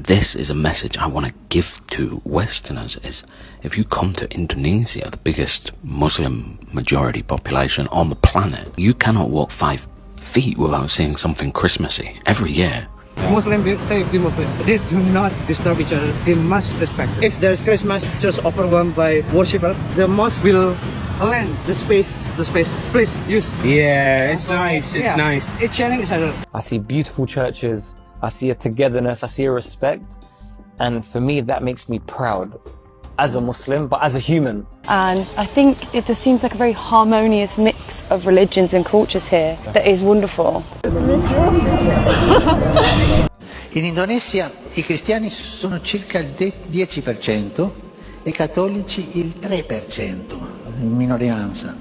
this is a message I want to give to Westerners is if you come to Indonesia, the biggest Muslim majority population on the planet, you cannot walk 5 feet without seeing something Christmassy every year. Muslim stay be Muslim. They do not disturb each other. They must respect. If there's Christmas just overwhelmed by worshippers, the mosque will lend the space. Please use. Yeah, it's nice. It's nice. It's sharing each other. I see beautiful churches. I see a togetherness. I see a respect. And for me, that makes me proud as a Muslim, but as a human. And I think it just seems like a very harmonious mix of religions and cultures here that is wonderful. In Indonesia i cristiani sono circa il 10% e i cattolici il 3%, minoranza.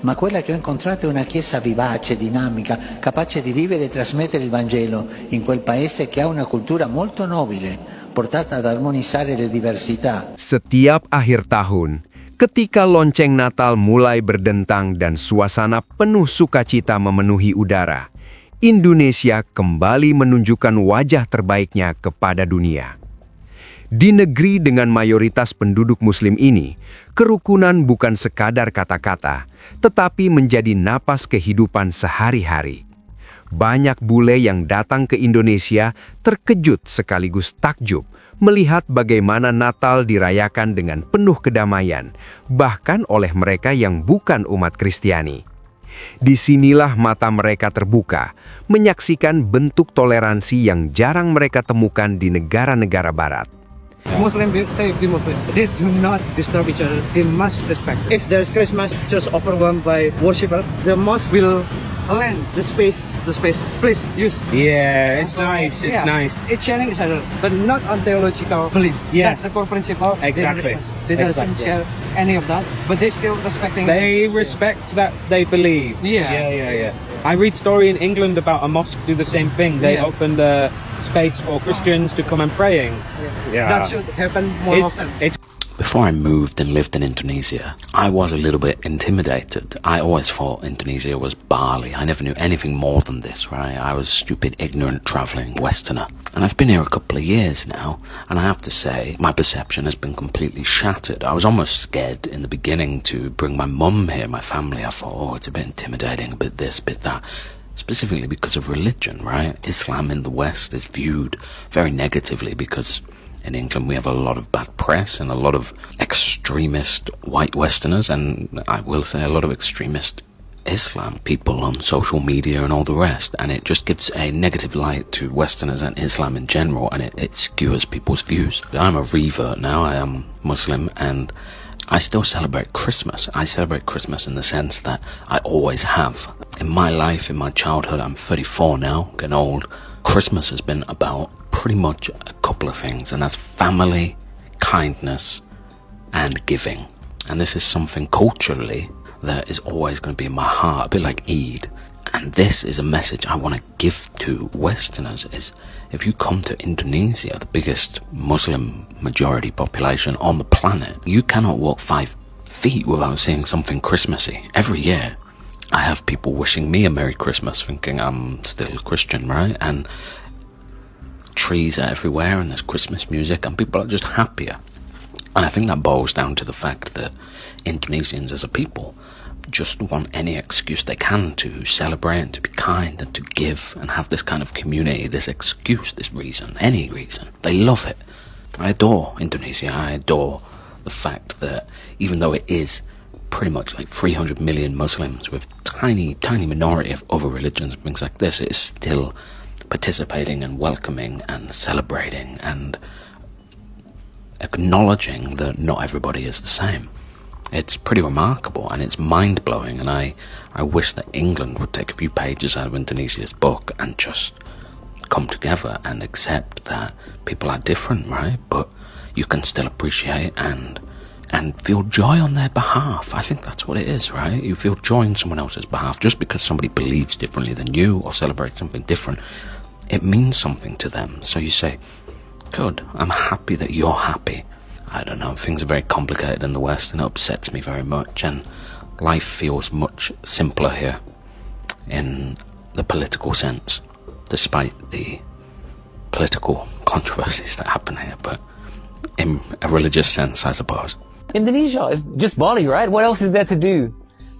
Ma quella che ho incontrato è una chiesa vivace, dinamica, capace di vivere e trasmettere il Vangelo in quel paese che ha una cultura molto nobile, portata ad armonizzare le diversità. Setiap akhir tahun, ketika lonceng Natal mulai berdentang dan suasana penuh sukacita memenuhi udara, Indonesia kembali menunjukkan wajah terbaiknya kepada dunia. Di negeri dengan mayoritas penduduk Muslim ini, kerukunan bukan sekadar kata-kata, tetapi menjadi napas kehidupan sehari-hari. Banyak bule yang datang ke Indonesia terkejut sekaligus takjub melihat bagaimana Natal dirayakan dengan penuh kedamaian, bahkan oleh mereka yang bukan umat Kristiani. Disinilah mata mereka terbuka, menyaksikan bentuk toleransi yang jarang mereka temukan di negara-negara barat. Muslim stay be Muslim. They do not disturb each other. They must respect. If there's Christmas just overwhelmed by worshippers, the mosque will lend the space. Please use. Yeah, it's nice. It's nice. It's sharing each other, but not on theological belief. Yeah. That's the core principle. Exactly. They don't share any of that, but they still respecting. They respect that they believe. Yeah. I read story in England about a mosque do the same thing. They opened a space for Christians to come and praying. Yeah. That should happen more often. Before I moved and lived in Indonesia, I was a little bit intimidated. I always thought Indonesia was Bali. I never knew anything more than this, right? I was a stupid, ignorant, traveling Westerner. And I've been here a couple of years now, and I have to say, my perception has been completely shattered. I was almost scared in the beginning to bring my mum here, my family. I thought, oh, it's a bit intimidating, a bit this, a bit that. Specifically because of religion, right? Islam in the West is viewed very negatively because in England we have a lot of bad press and a lot of extremist white Westerners, and I will say a lot of extremist Islam people on social media and all the rest, and it just gives a negative light to Westerners and Islam in general, and it skewers people's views. I'm a revert now. I am Muslim, and I still celebrate Christmas. I celebrate Christmas in the sense that I always have. In my life, in my childhood, I'm 34 now, getting old. Christmas has been about pretty much a couple of things, and that's family, kindness, and giving. And this is something culturally that is always going to be in my heart, a bit like Eid. And this is a message I want to give to Westerners is if you come to Indonesia, the biggest Muslim majority population on the planet, you cannot walk 5 feet without seeing something Christmassy every year. I have people wishing me a Merry Christmas thinking I'm still Christian, right? And trees are everywhere and there's Christmas music and people are just happier. And I think that boils down to the fact that Indonesians as a people just want any excuse they can to celebrate and to be kind and to give and have this kind of community, this excuse, this reason, any reason. They love it. I adore Indonesia. I adore the fact that even though it is pretty much like 300 million Muslims with tiny minority of other religions and things like this, it is still participating and welcoming and celebrating and acknowledging that not everybody is the same. It's pretty remarkable and it's mind-blowing, and I wish that England would take a few pages out of Indonesia's book and just come together and accept that people are different, right? But you can still appreciate and feel joy on their behalf. I think that's what it is, right? You feel joy on someone else's behalf. Just because somebody believes differently than you or celebrates something different, it means something to them. So you say, good, I'm happy that you're happy. I don't know, things are very complicated in the West and it upsets me very much, and life feels much simpler here in the political sense, despite the political controversies that happen here, but in a religious sense, I suppose. Indonesia is just Bali, right? What else is there to do?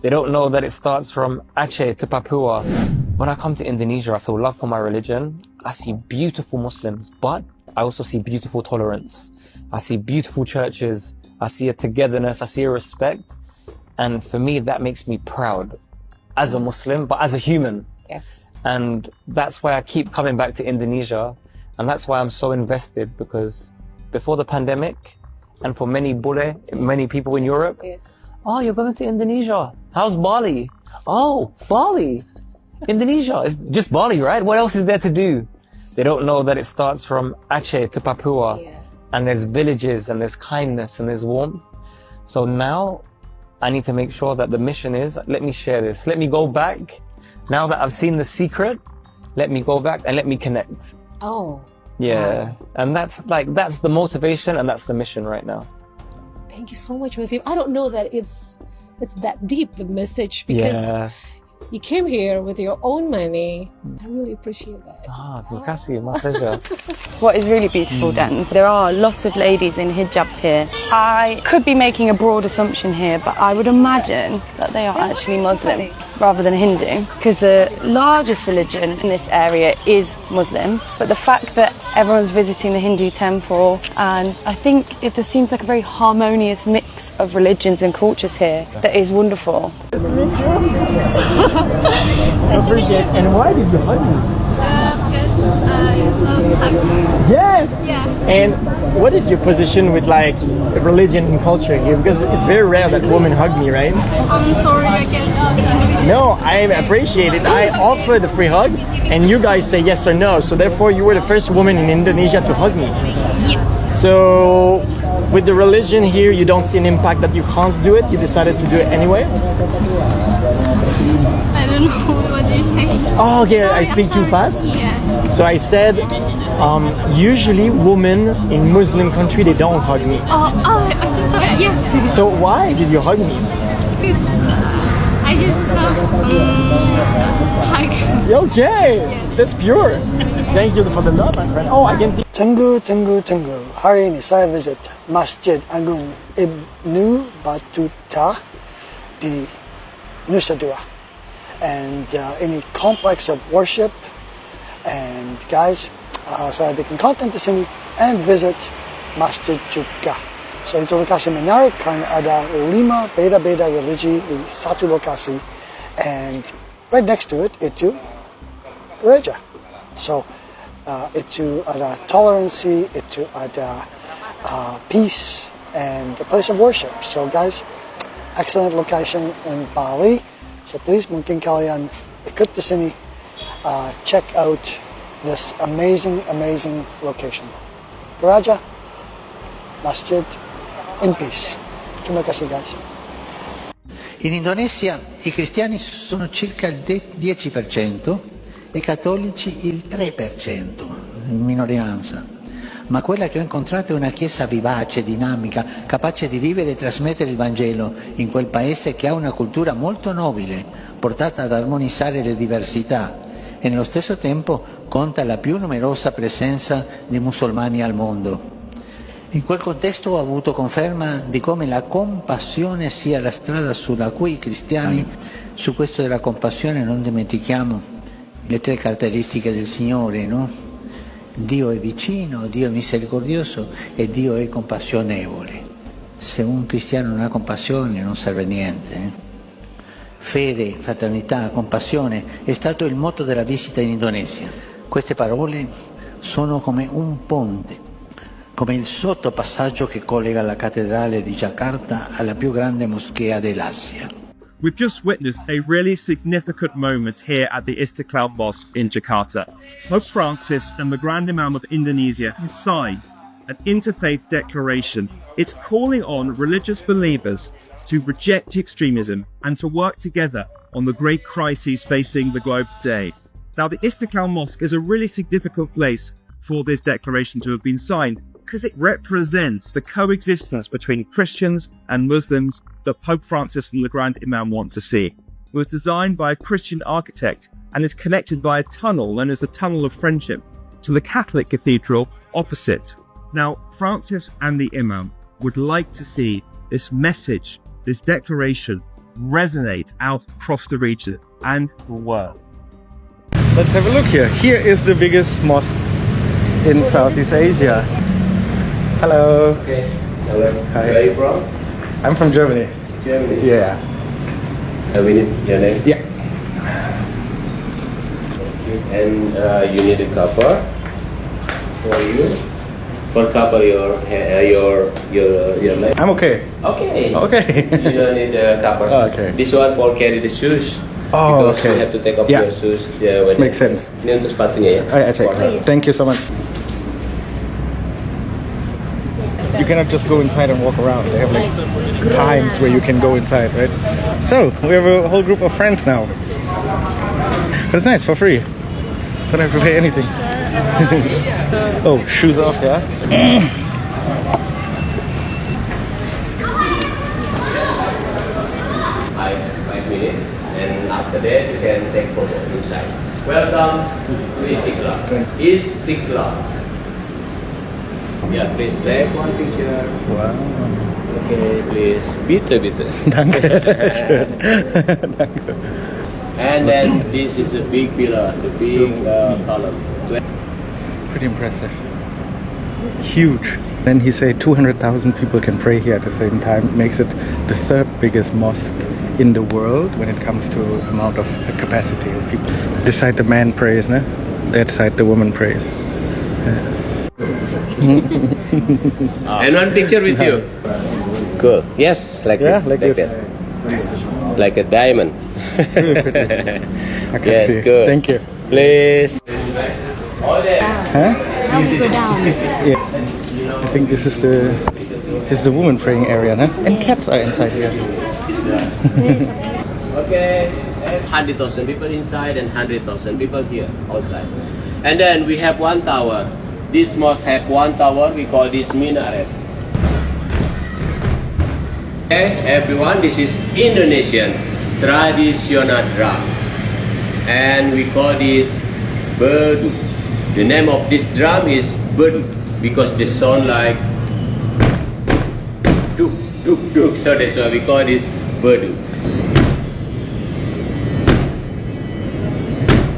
They don't know that it starts from Aceh to Papua. When I come to Indonesia, I feel love for my religion. I see beautiful Muslims, but I also see beautiful tolerance. I see beautiful churches. I see a togetherness. I see a respect. And for me, that makes me proud as a Muslim, but as a human. Yes. And that's why I keep coming back to Indonesia. And that's why I'm so invested, because before the pandemic, and for many Bule, many people in Europe, oh, you're going to Indonesia. How's Bali? Oh, Bali. Indonesia is just Bali, right? What else is there to do? They don't know that it starts from Aceh to Papua. And there's villages, and there's kindness, and there's warmth. So now I need to make sure that the mission is, let me share this. Let me go back. Now that I've seen the secret, let me go back and let me connect. Oh. Yeah. And that's the motivation, and that's the mission right now. Thank you so much, Wasim. I don't know that it's that deep, the message, because you came here with your own money. I really appreciate that. Terima kasih, my pleasure. What is really beautiful, Dan, is there are a lot of ladies in hijabs here. I could be making a broad assumption here, but I would imagine that they are actually Muslim rather than Hindu, because the largest religion in this area is Muslim. But the fact that everyone's visiting the Hindu temple, and I think it just seems like a very harmonious mix of religions and cultures here that is wonderful. Appreciate. And why did you hug me? Because I love hugs. Yes. Yeah. And what is your position with like religion and culture here? Because it's very rare that women hug me, right? I'm sorry, I can't. No, I appreciate it. I offer the free hug, and you guys say yes or no. So therefore, you were the first woman in Indonesia to hug me. Yeah. So with the religion here, you don't see an impact that you can't do it. You decided to do it anyway. I don't know what you say. Oh, okay. I speak too fast. Yeah. So I said, usually women in Muslim country, they don't hug me. Oh, I think so. Yes. So why did you hug me? Because I just hug. Okay, that's pure. Thank you for the love, my friend. Oh, I can. Tunggu. Hari ini saya visit Masjid Agung Ibnu Battuta di Nusa Dua, and any complex of worship. And guys, saya bikin konten di sini and visit masjid juga. So itu lokasi menarik karena ada 5 beda-beda religi di satu lokasi, and right next to it itu gereja. So itu ada toleransi, itu ada peace and a place of worship. So guys, excellent location in Bali. So please, mungkin kalian ikut di sini, check out this amazing location. Gereja, masjid, in peace. Terima kasih, guys. In Indonesia i cristiani sono circa il 10% e i cattolici il 3%, minoranza. Ma quella che ho incontrato è una chiesa vivace, dinamica, capace di vivere e trasmettere il Vangelo in quel paese che ha una cultura molto nobile, portata ad armonizzare le diversità, e nello stesso tempo conta la più numerosa presenza di musulmani al mondo. In quel contesto ho avuto conferma di come la compassione sia la strada sulla cui i cristiani, su questo della compassione non dimentichiamo le 3 caratteristiche del Signore, no? Dio è vicino, Dio è misericordioso e Dio è compassionevole. Se un cristiano non ha compassione non serve a niente. Fede, fraternità, compassione è stato il motto della visita in Indonesia. Queste parole sono come un ponte, come il sottopassaggio che collega la cattedrale di Jakarta alla più grande moschea dell'Asia. We've just witnessed a really significant moment here at the Istiqlal Mosque in Jakarta. Pope Francis and the Grand Imam of Indonesia have signed an interfaith declaration. It's calling on religious believers to reject extremism and to work together on the great crises facing the globe today. Now, the Istiqlal Mosque is a really significant place for this declaration to have been signed, because it represents the coexistence between Christians and Muslims that Pope Francis and the Grand Imam want to see. It was designed by a Christian architect and is connected by a tunnel known as the Tunnel of Friendship to the Catholic Cathedral opposite. Now, Francis and the Imam would like to see this message, this declaration, resonate out across the region and the world. Let's have a look here. Here is the biggest mosque in Southeast Asia. Hello. Okay. Hello. Hi. Where are you from? I'm from Germany. Germany. Yeah. We need your name. Yeah. And you need a cover for you. For cover your leg. I'm okay. Okay. Okay. You don't need a cover. Okay. This one for carry the shoes. Oh, because okay. you have to take off Yeah. your shoes. When Makes sense. Ini untuk sepatunya ya. I check. Thank you so much. You cannot just go inside and walk around. They have like times where you can go inside, right? So we have a whole group of friends now. But it's nice for free. Don't have to pay anything. Oh, shoes off, yeah. 5 minutes, and after that you can take photo inside. Welcome to Istiqlal. Istiqlal. Yeah, please take one picture. Wow. Okay, please. Bitte. Danke. Danke. And then this is a big pillar, the big column. Pretty impressive. Huge. Then he said 200,000 people can pray here at the same time. It makes it the third biggest mosque in the world when it comes to amount of capacity of people. This side the man prays, no? That side the woman prays. And one picture with you. Cool. Yes, like Yeah, this. like this. that. Like a diamond. I can Yes, see. good. Thank you. Please. All there. Huh? Go down. Yeah. I think this is the woman praying area, no? And cats are inside here. Okay. 100,000 people inside and 100,000 people here outside. And then we have one tower. This mosque have one tower. We call this minaret. Okay, everyone. This is Indonesian traditional drum, and we call this beduk. The name of this drum is beduk because they sound like duk duk duk. So that's why we call this beduk.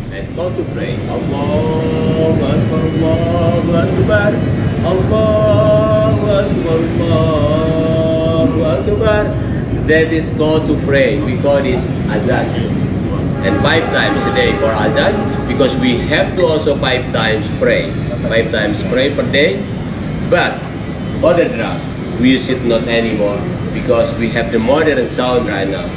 And go to pray. Allahu Akbar, Allahu Akbar, Allahu Akbar, Allahu Akbar. That is called to pray. We call this azan. And 5 times a day for azan, because we have to also 5 times pray. 5 times pray per day. But for the drum, we use it not anymore because we have the modern sound right now.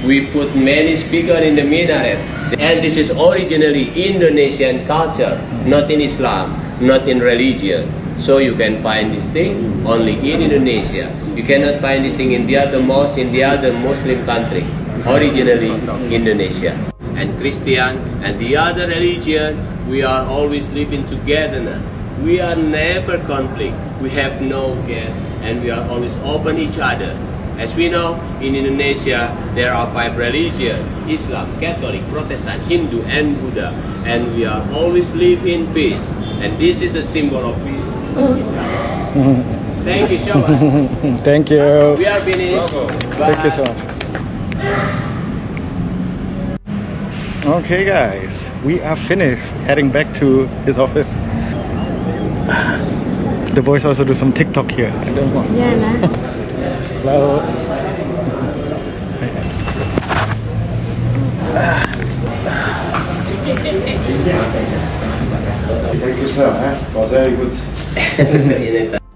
We put many speakers in the minaret. And this is originally Indonesian culture, not in Islam, not in religion. So you can find this thing only in Indonesia. You cannot find this thing in the other mosques, in the other Muslim country. Originally Indonesia. And Christian and the other religion, we are always living together now. We are never conflict. We have no care, and we are always open each other. As we know, in Indonesia, there are 5 religions: Islam, Catholic, Protestant, Hindu, and Buddha. And we are always live in peace. And this is a symbol of peace. Thank you so much. Thank you. We are finished. Bye. Thank you so much. Okay guys, we are finished. Heading back to his office. The boys also do some TikTok here. I don't know. Yeah, nah. Hello.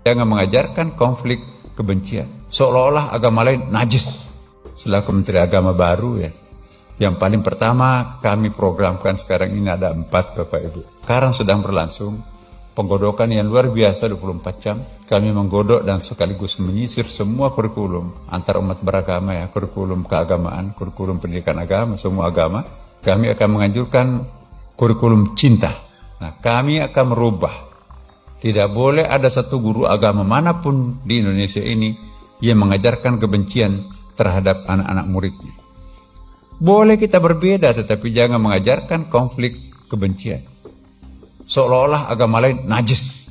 Jangan mengajarkan konflik kebencian. Seolah-olah agama lain najis. Selaku Menteri Agama baru ya. Yang paling pertama kami programkan sekarang ini ada 4 Bapak Ibu. Sekarang sedang berlangsung penggodokan yang luar biasa 24 jam. Kami menggodok dan sekaligus menyisir semua kurikulum antar umat beragama ya. Kurikulum keagamaan, kurikulum pendidikan agama, semua agama. Kami akan menganjurkan kurikulum cinta. Nah, kami akan merubah. Tidak boleh ada satu guru agama manapun di Indonesia ini yang mengajarkan kebencian terhadap anak-anak muridnya. Boleh kita berbeda, tetapi jangan mengajarkan konflik kebencian. Seolah-olah agama lain najis.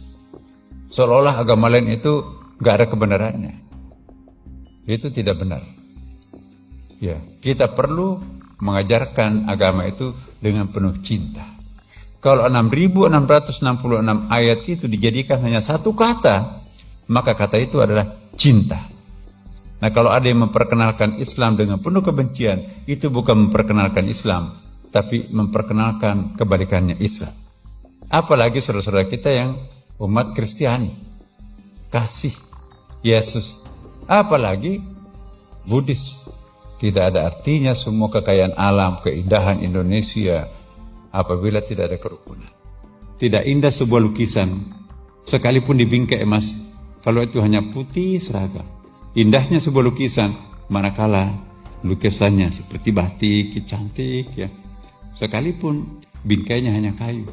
Seolah-olah agama lain itu nggak ada kebenarannya. Itu tidak benar. Ya, kita perlu mengajarkan agama itu dengan penuh cinta. Kalau 6.666 ayat itu dijadikan hanya satu kata, maka kata itu adalah cinta. Nah, kalau ada yang memperkenalkan Islam dengan penuh kebencian, itu bukan memperkenalkan Islam, tapi memperkenalkan kebalikannya Islam. Apalagi saudara-saudara kita yang umat Kristiani, kasih Yesus. Apalagi Buddhis. Tidak ada artinya semua kekayaan alam, keindahan Indonesia apabila tidak ada kerukunan. Tidak indah sebuah lukisan, sekalipun dibingkai emas, kalau itu hanya putih seragam. Indahnya sebuah lukisan, manakala lukisannya seperti batik, cantik ya. Sekalipun bingkainya hanya kayu.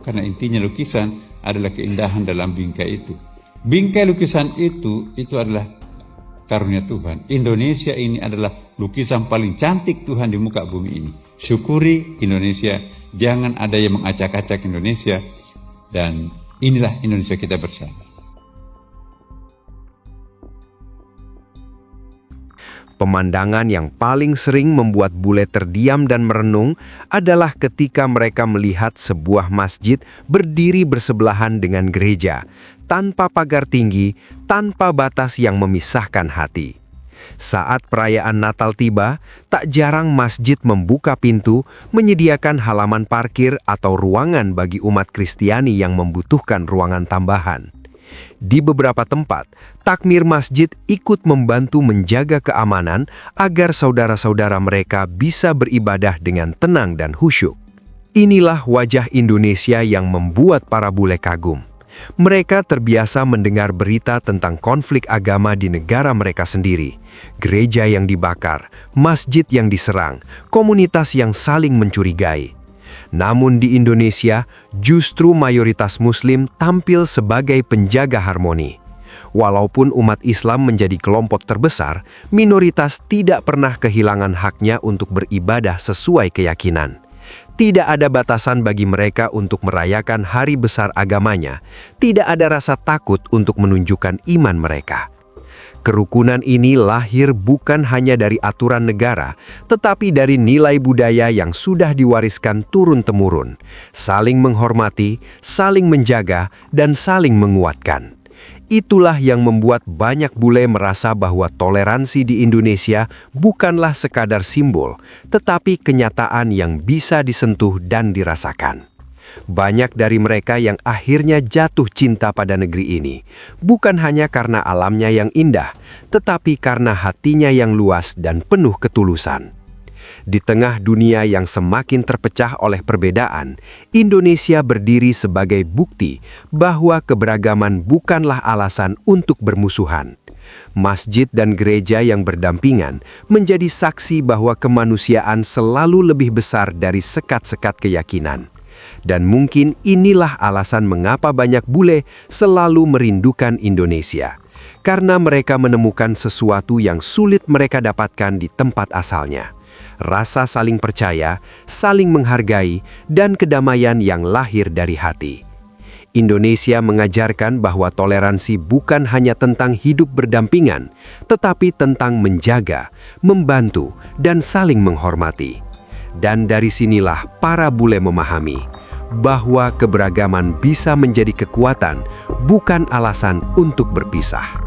Karena intinya lukisan adalah keindahan dalam bingkai itu. Bingkai lukisan itu adalah karunia Tuhan. Indonesia ini adalah lukisan paling cantik Tuhan di muka bumi ini. Syukuri Indonesia, jangan ada yang mengacak-acak Indonesia, dan inilah Indonesia kita bersama. Pemandangan yang paling sering membuat bule terdiam dan merenung adalah ketika mereka melihat sebuah masjid berdiri bersebelahan dengan gereja, tanpa pagar tinggi, tanpa batas yang memisahkan hati. Saat perayaan Natal tiba, tak jarang masjid membuka pintu, menyediakan halaman parkir atau ruangan bagi umat Kristiani yang membutuhkan ruangan tambahan. Di beberapa tempat, takmir masjid ikut membantu menjaga keamanan agar saudara-saudara mereka bisa beribadah dengan tenang dan khusyuk. Inilah wajah Indonesia yang membuat para bule kagum. Mereka terbiasa mendengar berita tentang konflik agama di negara mereka sendiri, gereja yang dibakar, masjid yang diserang, komunitas yang saling mencurigai. Namun di Indonesia, justru mayoritas Muslim tampil sebagai penjaga harmoni. Walaupun umat Islam menjadi kelompok terbesar, minoritas tidak pernah kehilangan haknya untuk beribadah sesuai keyakinan. Tidak ada batasan bagi mereka untuk merayakan hari besar agamanya. Tidak ada rasa takut untuk menunjukkan iman mereka. Kerukunan ini lahir bukan hanya dari aturan negara, tetapi dari nilai budaya yang sudah diwariskan turun-temurun, saling menghormati, saling menjaga, dan saling menguatkan. Itulah yang membuat banyak bule merasa bahwa toleransi di Indonesia bukanlah sekadar simbol, tetapi kenyataan yang bisa disentuh dan dirasakan. Banyak dari mereka yang akhirnya jatuh cinta pada negeri ini, bukan hanya karena alamnya yang indah, tetapi karena hatinya yang luas dan penuh ketulusan. Di tengah dunia yang semakin terpecah oleh perbedaan, Indonesia berdiri sebagai bukti bahwa keberagaman bukanlah alasan untuk bermusuhan. Masjid dan gereja yang berdampingan menjadi saksi bahwa kemanusiaan selalu lebih besar dari sekat-sekat keyakinan. Dan mungkin inilah alasan mengapa banyak bule selalu merindukan Indonesia. Karena mereka menemukan sesuatu yang sulit mereka dapatkan di tempat asalnya. Rasa saling percaya, saling menghargai, dan kedamaian yang lahir dari hati. Indonesia mengajarkan bahwa toleransi bukan hanya tentang hidup berdampingan, tetapi tentang menjaga, membantu, dan saling menghormati. Dan dari sinilah para bule memahami bahwa keberagaman bisa menjadi kekuatan, bukan alasan untuk berpisah.